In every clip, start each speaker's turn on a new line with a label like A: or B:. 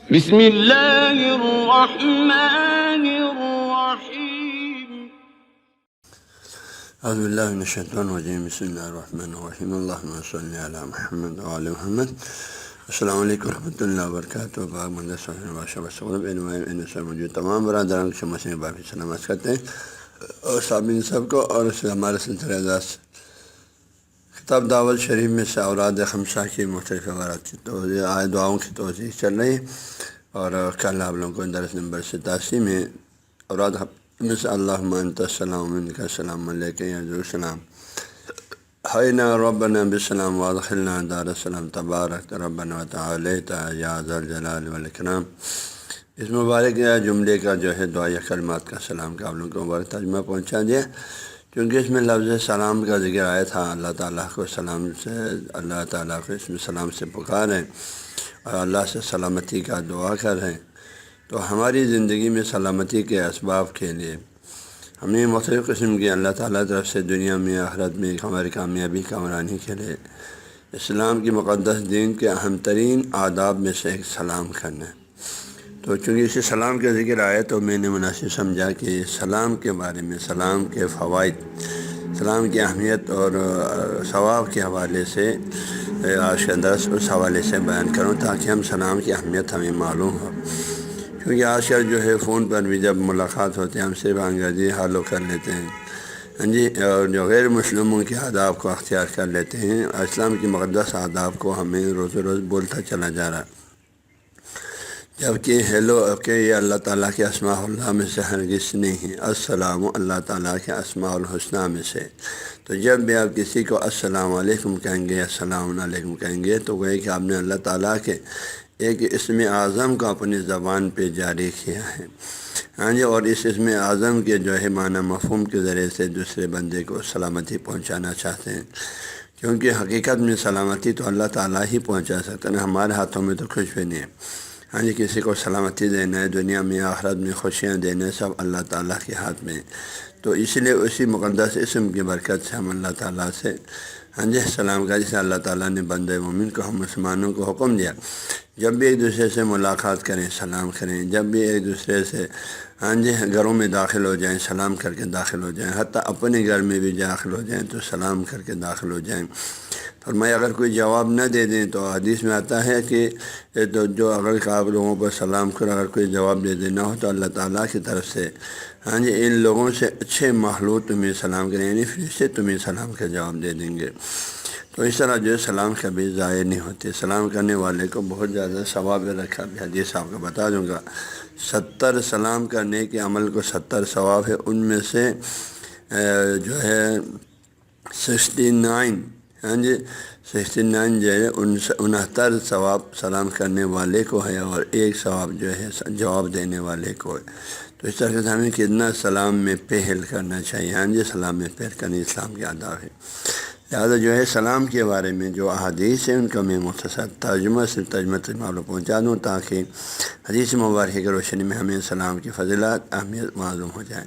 A: بسم اللہ الرحمن الرحیم۔
B: اعوذ باللہ من الشیطان الرجیم، بسم اللہ الرحمن الرحیم، اللہم صلی علی محمد وعلی محمد۔ السلام علیکم ورحمۃ اللہ وبرکاتہ۔ موجود تمام برادران کو مسیح باقی سلامت کرتے ہیں اور سامعین سب کو، اور اس ہمارے سلسلہ اعزاز خطاب دعوت شریف میں سے اوراد خمسہ کی مختلف عبارات کی دعاؤں کی توضیح چل رہی ہے، اور کل آپ لوگوں کو درس نمبر 87 میں اوراد میں سے اللہم انت السلام منک السلام علیک یا ذو السلام حینا ربنا بالسلام وادخلنا دار السلام تبارک ربنا وتعالیت یا ذا الجلال والاکرام، اس مبارک جملے کا جو ہے دعائیہ کلمات کا سلام کا آپ لوگوں کو مبارک ترجمہ پہنچا دیا، کیونکہ اس میں لفظ سلام کا ذکر آیا تھا۔ اللہ تعالیٰ کو سلام سے، اللہ تعالیٰ کو اس میں سلام سے پکاریں اور اللہ سے سلامتی کا دعا کریں۔ تو ہماری زندگی میں سلامتی کے اسباب کے لیے ہمیں مختلف قسم کی اللہ تعالیٰ طرف سے دنیا میں آخرت میں ہماری کامیابی کامرانی کے لیے اسلام کی مقدس دین کے اہم ترین آداب میں سے ایک سلام کرنا ہے۔ تو چونکہ اسی سلام کا ذکر آیا تو میں نے مناسب سمجھا کہ سلام کے بارے میں، سلام کے فوائد، سلام کی اہمیت اور ثواب کے حوالے سے آج کا درس اس حوالے سے بیان کروں، تاکہ ہم سلام کی اہمیت ہمیں معلوم ہو۔ کیونکہ آج کل جو ہے فون پر بھی جب ملاقات ہوتے ہیں ہم صرف انگریزی ہیلو کر لیتے ہیں، ہاں جی، اور جو غیر مسلموں کے آداب کو اختیار کر لیتے ہیں، اسلام کی مقدس آداب کو ہمیں روز روز بولتا چلا جا رہا ہے، جبکہ ہیلو کہ یہ اللہ تعالیٰ کے اسماء اللہ میں سے ہرگز نہیں ہے۔ السلام اللہ تعالیٰ کے اسماء الحسنہ میں سے، تو جب بھی آپ کسی کو السلام علیکم کہیں گے، السلام علیکم کہیں گے، تو وہ کہ آپ نے اللہ تعالیٰ کے ایک اسم اعظم کو اپنی زبان پہ جاری کیا ہے، ہاں جی، اور اس اسم اعظم کے جو ہے معنی مفہوم کے ذریعے سے دوسرے بندے کو سلامتی پہنچانا چاہتے ہیں، کیونکہ حقیقت میں سلامتی تو اللہ تعالیٰ ہی پہنچا سکتا ہے، ہمارے ہاتھوں میں تو کچھ بھی نہیں ہے۔ ہاں جی، کسی کو سلامتی دینا ہے، دنیا میں آخرت میں خوشیاں دینا ہے، سب اللہ تعالیٰ کے ہاتھ میں ہے۔ تو اس لیے اسی مقدس اسم کی برکت سے ہم اللہ تعالیٰ سے ہاں جی سلام کا، جسے اللہ تعالیٰ نے بندہ مومن کو، ہم مسلمانوں کو حکم دیا، جب بھی ایک دوسرے سے ملاقات کریں سلام کریں، جب بھی ایک دوسرے سے ہاں جی گھروں میں داخل ہو جائیں سلام کر کے داخل ہو جائیں، حتیٰ اپنے گھر میں بھی داخل ہو جائیں تو سلام کر کے داخل ہو جائیں۔ فرمایا اگر کوئی جواب نہ دے دیں تو حدیث میں آتا ہے کہ جو اگر آپ لوگوں پر سلام کر اگر کوئی جواب دے دینا ہو تو اللہ تعالیٰ کی طرف سے ہاں جی ان لوگوں سے اچھے مخلوق تمہیں سلام کریں، یعنی فرشتے تمہیں سلام کا جواب دے دیں گے۔ تو اس طرح جو ہے سلام کبھی ضائع نہیں ہوتے، سلام کرنے والے کو بہت زیادہ ثواب رکھا بھی، حدیث آپ کو بتا دوں گا، 70 سلام کرنے کے عمل کو 70 ثواب ہے، ان میں سے جو ہے 69 ہاں جی 69 جو ہے 69 ثواب سلام کرنے والے کو ہے، اور ایک ثواب جو ہے جواب دینے والے کو ہے۔ تو اس طرح سے ہمیں کتنا سلام میں پہل کرنا چاہیے، ہاں جی سلام میں پہل کرنا اسلام کے آداب ہے۔ لہٰذا جو ہے سلام کے بارے میں جو احادیث ہیں ان کا میں مختصر ترجمہ معلوم پہنچا دوں، تاکہ حدیث مبارکہ کی روشنی میں ہمیں سلام کی فضیلت اہمیت معلوم ہو جائے۔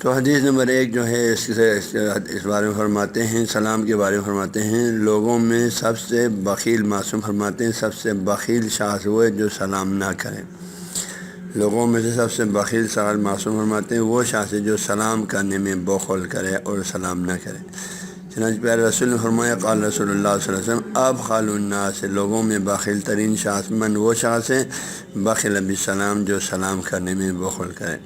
B: تو حدیث نمبر 1 جو ہے اس بارے میں فرماتے ہیں، سلام کے بارے میں فرماتے ہیں، لوگوں میں سب سے بخیل، معصوم فرماتے ہیں سب سے بخیل شخص وہ ہے جو سلام نہ کرے۔ لوگوں میں سے سب سے بخیل شخص، معصوم فرماتے ہیں وہ شخص ہے جو سلام کرنے میں بخل کرے اور سلام نہ کرے۔ چنانچہ پیارے رسول نے فرمایا، قال رسول اللہ صلی اللہ علیہ وسلم ابخل الناس، لوگوں میں بخیل ترین شخص من وہ شخص ہے بخل بالسلام، جو سلام کرنے میں بخل کرے۔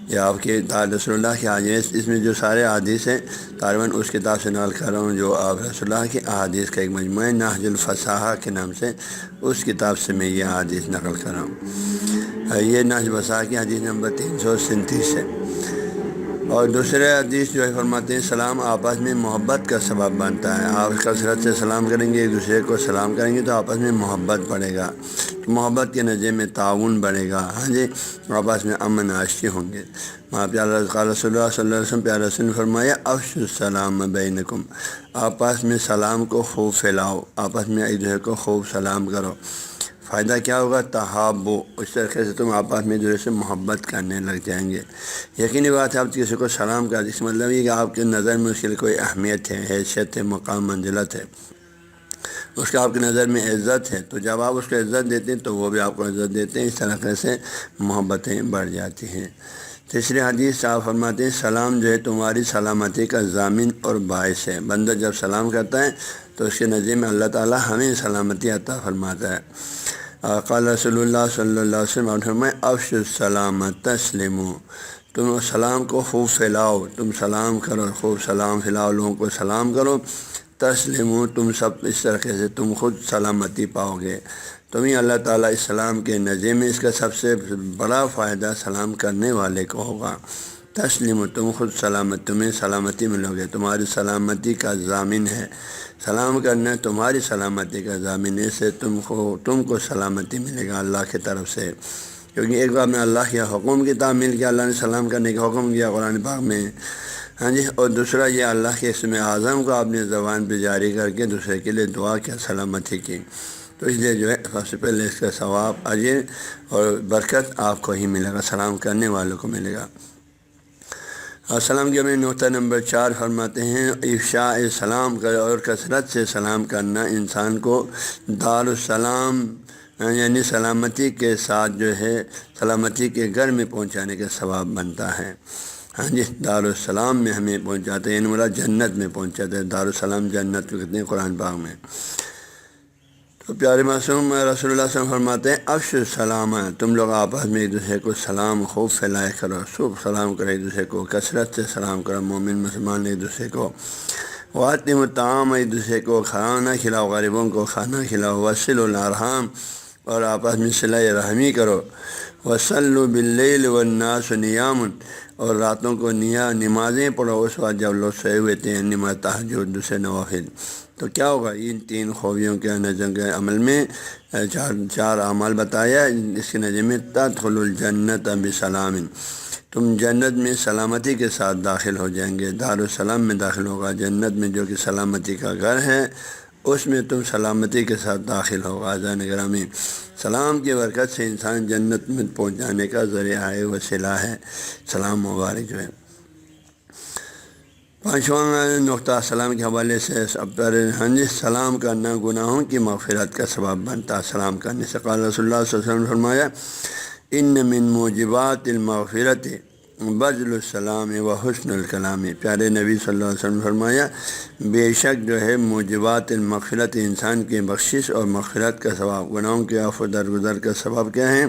B: یہ آپ کے رسول اللہ کے حدیث، اس میں جو سارے حدیث ہیں طالباً اس کتاب سے نقل کر رہا ہوں جو آپ رسول اللہ کی احادیث کا ایک مجموعہ ہے، نہج الفصاحہ کے نام سے، اس کتاب سے میں یہ حدیث نقل کر رہا ہوں۔ یہ نہج الفصاحہ کی حدیث نمبر 337 ہے۔ اور دوسرے حدیث جو ہے فرماتے ہیں سلام آپس میں محبت کا سبب بنتا ہے، آپ کثرت سے سلام کریں گے، ایک دوسرے کو سلام کریں گے تو آپس میں محبت بڑھے گا، تو محبت کے نتیجے میں تعاون بڑھے گا، ہاں جی آپس میں امن عاشقی ہوں گے۔ پیارا رسول اللہ صلی اللہ علیہ وسلم پیارا رسول نے فرمایا افشوا السلام بینکم، آپس میں سلام کو خوب پھیلاؤ، آپس میں ایک دوسرے کو خوب سلام کرو، فائدہ کیا ہوگا؟ تحابو، اس طریقے سے تم آپس میں جو ہے محبت کرنے لگ جائیں گے۔ یقینی بات ہے آپ کسی کو سلام کر، اس مطلب یہ کہ آپ کے نظر میں اس کے لیے کوئی اہمیت ہے، حیثیت ہے، مقام منزلت ہے، اس کا آپ کی نظر میں عزت ہے، تو جب آپ اس کو عزت دیتے ہیں تو وہ بھی آپ کو عزت دیتے ہیں، اس طریقے سے محبتیں بڑھ جاتی ہیں۔ تیسری حدیث آپ فرماتے ہیں سلام جو ہے تمہاری سلامتی کا ضامن اور باعث ہے۔ بندہ جب سلام کرتا ہے تو اس کے نظر میں اللہ تعالیٰ ہمیں سلامتی عطا فرماتا ہے۔ قال رسول اللہ صلی اللہ علیہ وسلم فرمائے افشوا السلام تسلموا، تم سلام کو خوب پھیلاؤ، تم سلام کرو، خوب سلام پھیلاؤ، لوگوں کو سلام کرو، تسلموا تم سب اس طریقے سے تم خود سلامتی پاؤ گے۔ تمہیں اللہ تعالیٰ اسلام کے نظر میں اس کا سب سے بڑا فائدہ سلام کرنے والے کو ہوگا۔ تسلیم تم خود سلامت، تمہیں سلامتی ملو گے، تمہاری سلامتی کا ضامن ہے۔ سلام کرنا تمہاری سلامتی کا ضامن ہے، سے تم کو سلامتی ملے گا اللہ کی طرف سے، کیونکہ ایک بار میں اللہ کے حکم کی تعمیل کیا، اللہ نے سلام کرنے کا حکم کیا قرآن پاک میں، ہاں جی، اور دوسرا یہ اللہ کے اسم اعظم کو آپ نے زبان پہ جاری کر کے دوسرے کے لیے دعا کیا، سلامتی کی، تو اس لیے جو ہے سب سے پہلے اس کا ثواب، اجر اور برکت آپ کو ہی ملے گا، سلام کرنے والوں کو ملے گا۔ السلام کے میں نقطہ نمبر 4 فرماتے ہیں افشاء سلام کر اور کثرت سے سلام کرنا انسان کو دار السلام یعنی سلامتی کے ساتھ جو ہے سلامتی کے گھر میں پہنچانے کا ثواب بنتا ہے۔ ہاں جی، دار السلام میں ہمیں پہنچاتے ہیں، یعنی مراد جنت میں پہنچاتے ہیں، دار السلام جنت کو کہتے ہیں قرآن پاک میں۔ تو پیارے معصوم رسول اللہ صلی اللہ علیہ وسلم فرماتے ہیں افشوا السلام، تم لوگ آپس میں ایک دوسرے کو سلام خوب پھیلایا کرو، خوب سلام کرو ایک دوسرے کو، کثرت سے سلام کرو، مومن مسلمان ایک دوسرے کو، واتم الطعام ایک دوسرے کو کھانا کھلاؤ، غریبوں کو کھانا کھلاؤ، وصلوا الارحام اور آپس میں صلہ رحمی کرو، وصلوا باللیل والناس نیام اور راتوں کو نمازیں پڑھو اس وقت جب لوگ سوئے ہوئے تھے، نماز تہجد دوسرے نوافل۔ تو کیا ہوگا ان 3 خوبیوں کے نظر کے عمل میں چار اعمال بتایا، اس کے نظر میں تدخل الجنت بسلام، تم جنت میں سلامتی کے ساتھ داخل ہو جائیں گے، دارالسلام میں داخل ہوگا، جنت میں جو کہ سلامتی کا گھر ہے اس میں تم سلامتی کے ساتھ داخل ہوگا۔ عزیزان گرامی، سلام کی برکت سے انسان جنت میں پہنچ جانے کا ذریعہ ہے، وسیلہ ہے، سلام مبارک جو ہے۔ 5واں نقطہ سلام کے حوالے سے سلام کرنا گناہوں کی مغفرت کا سبب بنتا ہے۔ سلام کرنے سے قال رسول اللہ صلی اللہ علیہ وسلم نے فرمایا ان من موجبات المغفرت بذل السلام و حسن الکلام، پیارے نبی صلی اللہ علیہ وسلم نے فرمایا بے شک جو ہے موجبات المغفرت انسان کی بخشش اور مغفرت کا سبب، گناہوں کے عفو درگزر کا سبب کیا ہے؟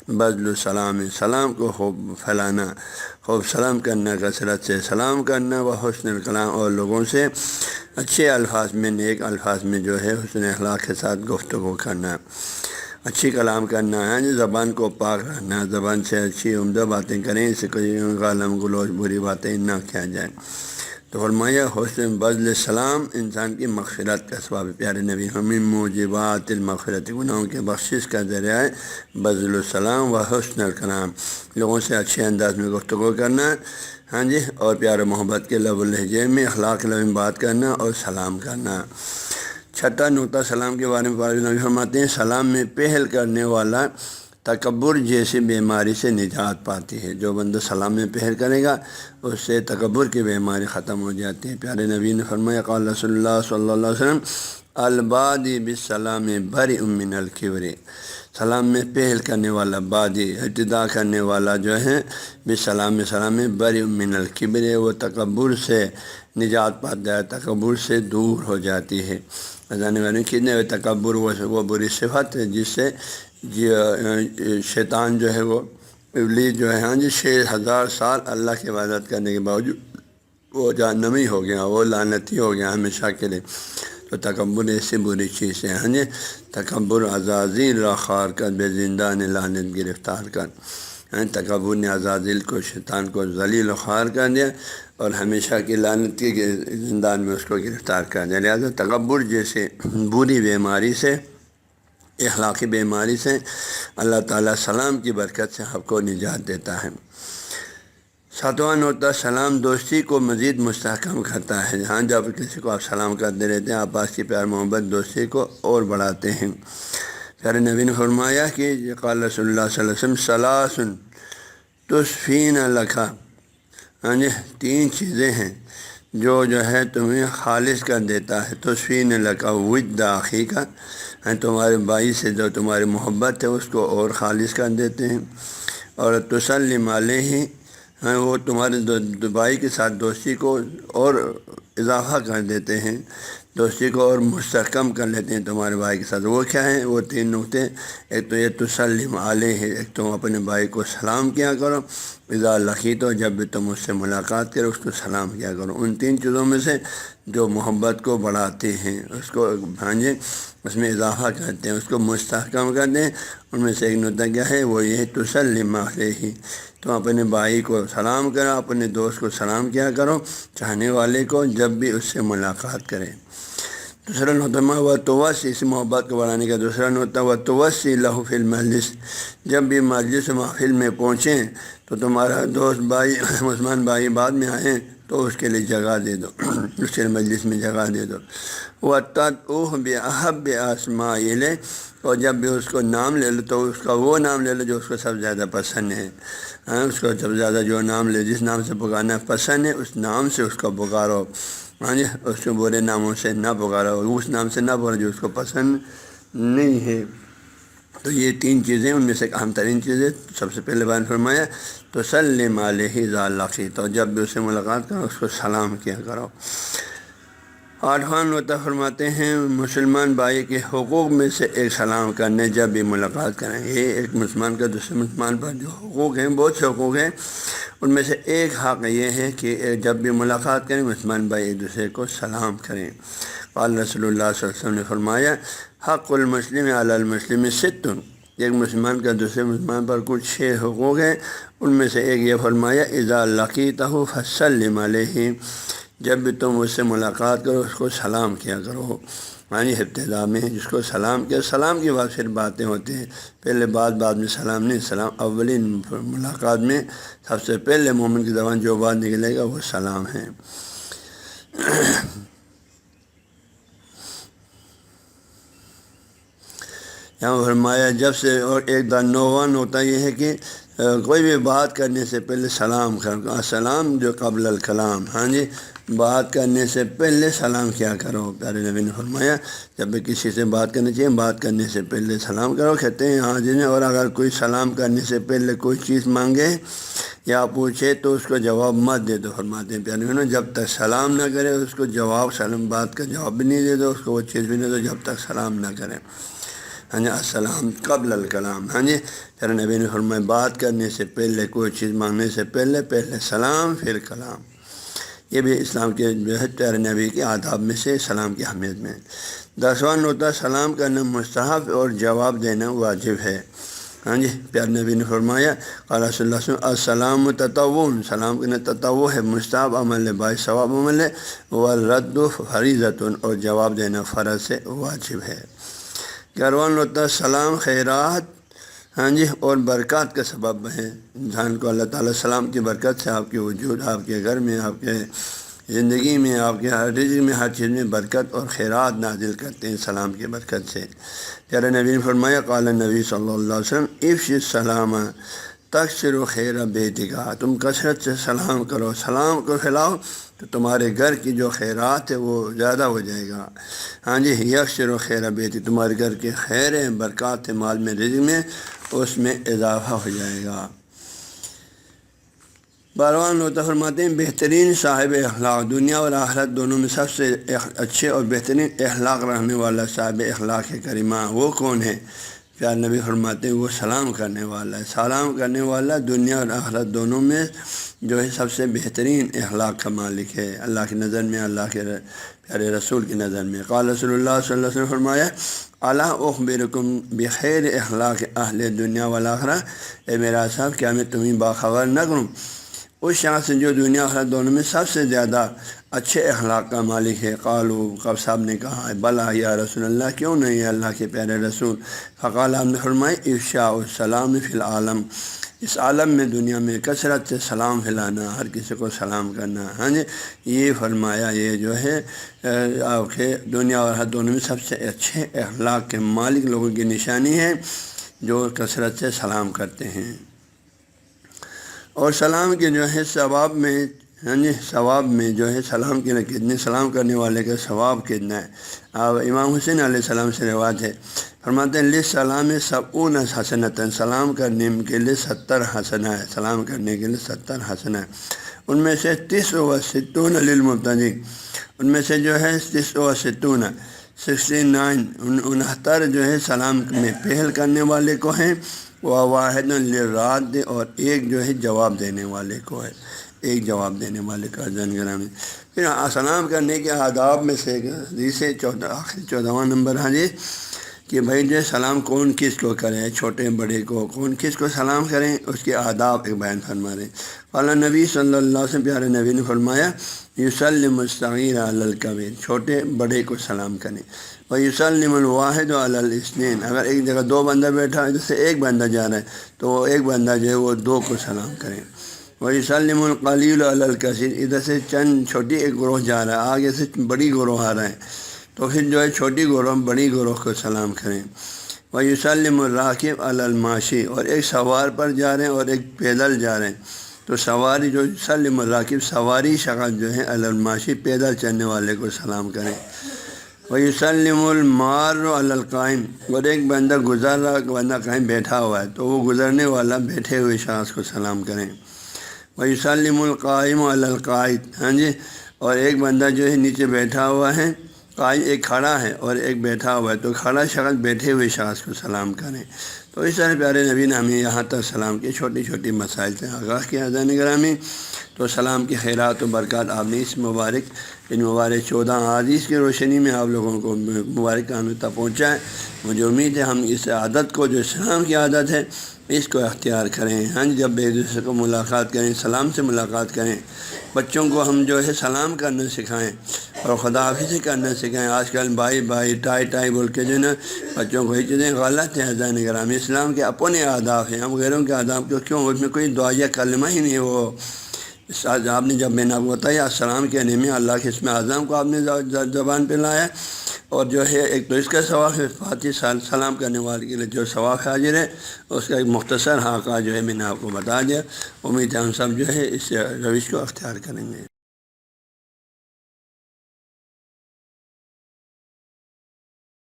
B: بذل السلام، سلام کو خوب پھیلانا، خوب سلام کرنا، کثرت سے سلام کرنا، و حسن الکلام اور لوگوں سے اچھے الفاظ میں، نیک الفاظ میں جو ہے حسن اخلاق کے ساتھ گفتگو کرنا، اچھی کلام کرنا ہے، زبان کو پاک رکھنا، زبان سے اچھی عمدہ باتیں کریں، اس سے کوئی غالم گلوچ بری باتیں نہ کیا جائیں۔ تو فرمایا حسن بذل السلام انسان کی مغفرت کا سبب، پیارے نبی ہمیں موجبات المغفرت گناہوں کے بخشش کا ذریعہ ہے بذل السلام و حسن الکلام، لوگوں سے اچھے انداز میں گفتگو کرنا، ہاں جی، اور پیار و محبت کے لب و لہجے میں اخلاق لب بات کرنا اور سلام کرنا۔ 6واں نقطہ سلام کے بارے میں نبی فرماتے ہیں سلام میں پہل کرنے والا تکبر جیسی بیماری سے نجات پاتی ہے۔ جو بندہ سلام میں پہل کرے گا اس سے تکبر کی بیماری ختم ہو جاتی ہے۔ پیارے نبی نے فرمایا قال رسول اللہ صلی اللہ علیہ وسلم البادی بالسلام بری من الکبر، سلام میں پہل کرنے والا، بادی ابتدا کرنے والا جو ہے بالسلام میں سلام میں بری من الکبر، وہ تکبر سے نجات پاتا ہے، تکبر سے دور ہو جاتی ہے۔ کتنے تکبر وہ بری صفت ہے جس سے شیطان جو ہے وہ ابلیس جو ہے ہاں جی 6000 سال اللہ کی عبادت کرنے کے باوجود وہ جہنمی ہو گیا، وہ لعنتی ہو گیا ہمیشہ کے لیے۔ تو تکبر ایسی بری چیز ہے، ہاں جی، تکبر عزازیل را خار کر بے زندہ نے لعنت گرفتار کر، تکبر نے عزازیل کو شیطان کو ذلیل و خوار کر دیا اور ہمیشہ کی لعنتی کے زندان میں اس کو گرفتار کر دیا۔ لہٰذا تکبر جیسے بری بیماری سے، اخلاقی بیماری سے اللہ تعالیٰ سلام کی برکت سے آپ کو نجات دیتا ہے۔ 7واں نقطہ سلام دوستی کو مزید مستحکم کرتا ہے۔ ہاں جب کسی کو آپ سلام کرتے رہتے ہیں آپ کی پیار محبت دوستی کو اور بڑھاتے ہیں۔ پیارے نبی نے فرمایا کہ قال رسول اللہ صلی اللہ علیہ وسلم ثلاث تسفین لکا، ہاں جی 3 چیزیں ہیں جو ہے تمہیں خالص کر دیتا ہے، تصفین لکا ود آخی کا، تمہارے بھائی سے جو تمہاری محبت ہے اس کو اور خالص کر دیتے ہیں، اور تسلم علیہ، وہ تمہارے بھائی کے ساتھ دوستی کو اور اضافہ کر دیتے ہیں، دوستی کو اور مستحکم کر لیتے ہیں تمہارے بھائی کے ساتھ۔ وہ کیا ہیں؟ وہ تین نقطے، ایک تو یہ تسلم علیہ، ایک تم اپنے بھائی کو سلام کیا کرو، اذا لقیتو، جب بھی تم اس سے ملاقات کرو اس کو سلام کیا کرو۔ ان تین چیزوں میں سے جو محبت کو بڑھاتے ہیں، اس کو اس میں اضافہ کرتے ہیں، اس کو مستحکم کرتے ہیں، ان میں سے ایک نقطہ کیا ہے؟ وہ یہ تسلم علیہ، تم اپنے بھائی کو سلام کرو، اپنے دوست کو سلام کیا کرو، چاہنے والے کو جب بھی اس سے ملاقات کریں۔ دوسرا نقطہ و توسی، اس محبت کو بڑھانے کا دوسرا نقطہ و توسی لہ فی المجلس، جب بھی مجلس محفل میں پہنچیں تو تمہارا دوست بھائی مسلمان بھائی بعد میں آئیں تو اس کے لیے جگہ دے دو، اس کے مجلس میں جگہ دے دو۔ وَتَدْعُوهُ بِأَحَبِّ أَسْمَائِهِ، اور جب بھی اس کو نام لے لو تو اس کا وہ نام لے لو جو اس کو سب سے زیادہ پسند ہے، اس کو سب سے زیادہ جو نام لے، جس نام سے پکارنا پسند ہے اس نام سے اس کو پکارو، اس کو برے ناموں سے نہ پکارو، اس نام سے نہ پکارو جو اس کو پسند نہیں ہے۔ تو یہ تین چیزیں ان میں سے اہم ترین چیزیں سب سے پہلے بیان فرمایا، تو سلم علیہ اذا لقیت، تو جب بھی اس سے ملاقات کرو اس کو سلام کیا کرو۔ آٹھواں نقطہ فرماتے ہیں مسلمان بھائی کے حقوق میں سے ایک سلام کرنے جب بھی ملاقات کریں۔ یہ ایک مسلمان کا دوسرے مسلمان پر جو حقوق ہیں، بہت سے حقوق ہیں، ان میں سے ایک حق یہ ہے کہ جب بھی ملاقات کریں مسلمان بھائی ایک دوسرے کو سلام کریں۔ قال رسول اللہ صلی اللہ علیہ وسلم نے فرمایا، حق المسلم علی المسلم ست، ایک مسلمان کا دوسرے مسلمان پر کچھ 6 حقوق ہیں، ان میں سے ایک یہ فرمایا، اذا لقیتہ فسلم علیہ، جب بھی تم اس سے ملاقات کرو اس کو سلام کیا کرو۔ ابتدا میں جس کو سلام کیا، سلام کے بعد پھر باتیں ہوتی ہیں، پہلے بعد میں سلام نہیں، سلام اولین ملاقات میں سب سے پہلے مومن کی زبان جو بات نکلے گا وہ سلام ہے۔ یہاں فرمایا جب سے، اور ایک نوواں نقطہ یہ ہے کہ کوئی بھی بات کرنے سے پہلے سلام کرو، السلام جو قبل الکلام، بات کرنے سے پہلے سلام کیا کرو۔ پیارے نبی نے فرمایا جب بھی کسی سے بات کرنی چاہیے بات کرنے سے پہلے سلام کرو۔ کہتے ہیں اور اگر کوئی سلام کرنے سے پہلے کوئی چیز مانگے یا پوچھے تو اس کو جواب مت دے دو، فرماتے ہیں پیارے نبی، جب تک سلام نہ کرے اس کو جواب، سلام بات کا جواب بھی نہیں دے دو، اس کو وہ چیز بھی نہیں دو جب تک سلام نہ کرے۔ السلام قبل الکلام، پیارے نبی نے فرمایا بات کرنے سے پہلے، کوئی چیز مانگنے سے پہلے سلام پھر کلام۔ یہ بھی اسلام کے جو ہے پیارے نبی کے آداب میں سے سلام کی اہمیت میں۔ 10واں نقطہ، سلام کرنا مستحب اور جواب دینا واجب ہے۔ پیارے نبی نے فرمایا، قال رسول اللہ صلی اللہ علیہ وسلم السلام تطوع، سلام کرنا تطوع ہے، مستحب عمل ہے، باعث ثواب عمل ہے، والرد فریضۃ، اور جواب دینا فرض سے واجب ہے۔ 11واں نقطہ، سلام خیرات اور برکات کا سبب ہے، انسان کو اللہ تعالیٰ سلام کی برکت سے آپ کے وجود، آپ کے گھر میں، آپ کے زندگی میں، آپ کے ہر رزق میں، ہر چیز میں برکت اور خیرات نازل کرتے ہیں سلام کی برکت سے۔ پیارے نبی نے فرمایا، قال نبی صلی اللہ علیہ وسلم افش السلام تکثر خیر بیتک، تم کثرت سے سلام کرو، سلام کو پھیلاؤ تو تمہارے گھر کی جو خیرات ہے وہ زیادہ ہو جائے گا۔ یکثر خیر بیتک، تمہارے گھر کے خیر ہیں، برکات مال میں، رزق میں، اس میں اضافہ ہو جائے گا۔ 12واں نقطہ فرماتے ہیں بہترین صاحب اخلاق، دنیا اور آخرت دونوں میں سب سے اچھے اور بہترین اخلاق رکھنے والا صاحب اخلاق کریمہ وہ کون ہے؟ پیارے نبی فرماتے ہیں وہ سلام کرنے والا ہے۔ سلام کرنے والا دنیا اور آخرت دونوں میں جو ہے سب سے بہترین اخلاق کا مالک ہے اللہ کی نظر میں، اللہ کے پیارے رسول کی نظر میں۔ قال رسول اللہ صلی اللہ علیہ وسلم فرمایا، الا اخبرکم بخیر اخلاق اہل دنیا والآخرہ، اے میرا صاحب کیا میں تمہیں باخبر نہ کروں اس شخص جو دنیا آخرت دونوں میں سب سے زیادہ اچھے اخلاق کا مالک ہے۔ قالوا، کب صاحب نے کہا، بلا یا رسول اللہ، کیوں نہیں ہے اللہ کے پیارے رسول؟ فقال، آپ نے فرمایا، افشاء السلام فی العالم، اس عالم میں، دنیا میں کثرت سے سلام پھیلانا، ہر کسی کو سلام کرنا۔ یہ فرمایا یہ جو ہے آپ کے دنیا اور آخرت دونوں میں سب سے اچھے اخلاق کے مالک لوگوں کی نشانی ہے جو کثرت سے سلام کرتے ہیں۔ اور سلام کے جو ہے ثواب میں ہاں جی ثواب میں جو ہے سلام کے لیے کتنے، سلام کرنے والے کا ثواب کتنا ہے۔ اب امام حسین علیہ السلام سے روایت ہے، فرماتے ہیں سلام 70 حسنۃ، سلام کرنے کے لیے 70 حسنہ ہے، سلام کرنے کے لیے 70 حسنہ ہے۔ ان میں سے 30 و 60 للمبتدی، ان میں سے جو ہے 30 و 60 69 69 جو ہے سلام میں پہل کرنے والے کو ہیں، وہ واحد للراد، اور ایک جو ہے جواب دینے والے کو ہے، ایک جواب دینے والے کا گرامی۔ پھر سلام کرنے کے آداب میں سے حدیث 14واں نمبر، ہاں جی، کہ بھائی جو ہے سلام کون کس کو کرے، چھوٹے بڑے کو کون کس کو سلام کریں، اس کے آداب ایک بیان فرما رہے ہیں۔ قال نبی صلی اللہ علیہ وسلم، پیارے نبی نے فرمایا، یسلم الصغیر علی الکبیر، چھوٹے بڑے کو سلام کریں، اور یسلم الواحد علی الاثنین، اگر ایک جگہ 2 بندہ بیٹھا ہے، جیسے ایک بندہ جا رہا ہے تو وہ ایک بندہ جو ہے وہ 2 کو سلام کریں، وَيُسَلِّمُ الْقَلِيلُ عَلَى الْكَثِيرِ، ادھر سے چند چھوٹی ایک گروہ جا رہا ہے، آگے سے بڑی گروہ آ رہا ہے، تو پھر جو ہے چھوٹی گروہ بڑی گروہ کو سلام کریں۔ وَيُسَلِّمُ الرَّاكِبُ عَلَى الْمَاشِي، اور ایک سوار پر جا رہے ہیں اور ایک پیدل جا رہے ہیں، تو سواری جو یسلم الراکب سواری شخص جو ہے علی الماشی پیدل چلنے والے کو سلام کریں۔ وَيُسَلِّمُ الْمَارُّ عَلَى الْقَائِمِ، اور ایک بندہ گزر رہا، بندہ کہیں بیٹھا ہوا ہے تو وہ گزرنے والا بیٹھے ہوئے شخص کو سلام کریں۔ وَيُسَلِّمُ الْقَائِمُ عَلَى الْقَاعِدِ، ہاں جی، اور ایک بندہ جو ہے نیچے بیٹھا ہوا ہے، قائم ایک کھڑا ہے اور ایک بیٹھا ہوا ہے، تو کھڑا شخص بیٹھے ہوئے شخص کو سلام کریں۔ تو اس طرح پیارے نبی نے ہمیں یہاں تک سلام کی چھوٹی چھوٹی مسائل سے آگاہ کیا حضرات گرامی۔ تو سلام کی خیرات و برکات آپ نے اس مبارک 14 احادیث کی روشنی میں آپ لوگوں کو مبارک کام تک پہنچا ہے۔ مجھے امید ہے ہم اس عادت کو، جو سلام کی عادت ہے، اس کو اختیار کریں۔ ہاں جب ایک دوسرے کو ملاقات کریں سلام سے ملاقات کریں، بچوں کو ہم جو ہے سلام کرنا سکھائیں اور خدا حافظی کرنا سکھائیں۔ آج کل بائی بائی ٹائی ٹائی بول کے جو ہے نا بچوں کو یہ چیزیں غلط ہیں حضرات گرامی۔ اسلام کے اپنے آداب ہیں، ہم غیروں کے آداب کو کیوں، اس میں کوئی دعائیہ کلمہ ہی نہیں۔ وہ آپ نے جب میں نے آپ کو بتایا السلام کہنے میں اللہ کے اسم اعظم کو آپ نے زبان پہ لایا، اور جو ہے ایک تو اس کا ثواب ہے، فاتح سلام کرنے والے کے لیے جو ثواب حاضر ہے، اس کا ایک مختصر خاکہ جو ہے میں نے آپ کو بتا دیا۔ امید ہے ہم سب جو ہے اس روش کو اختیار کریں گے۔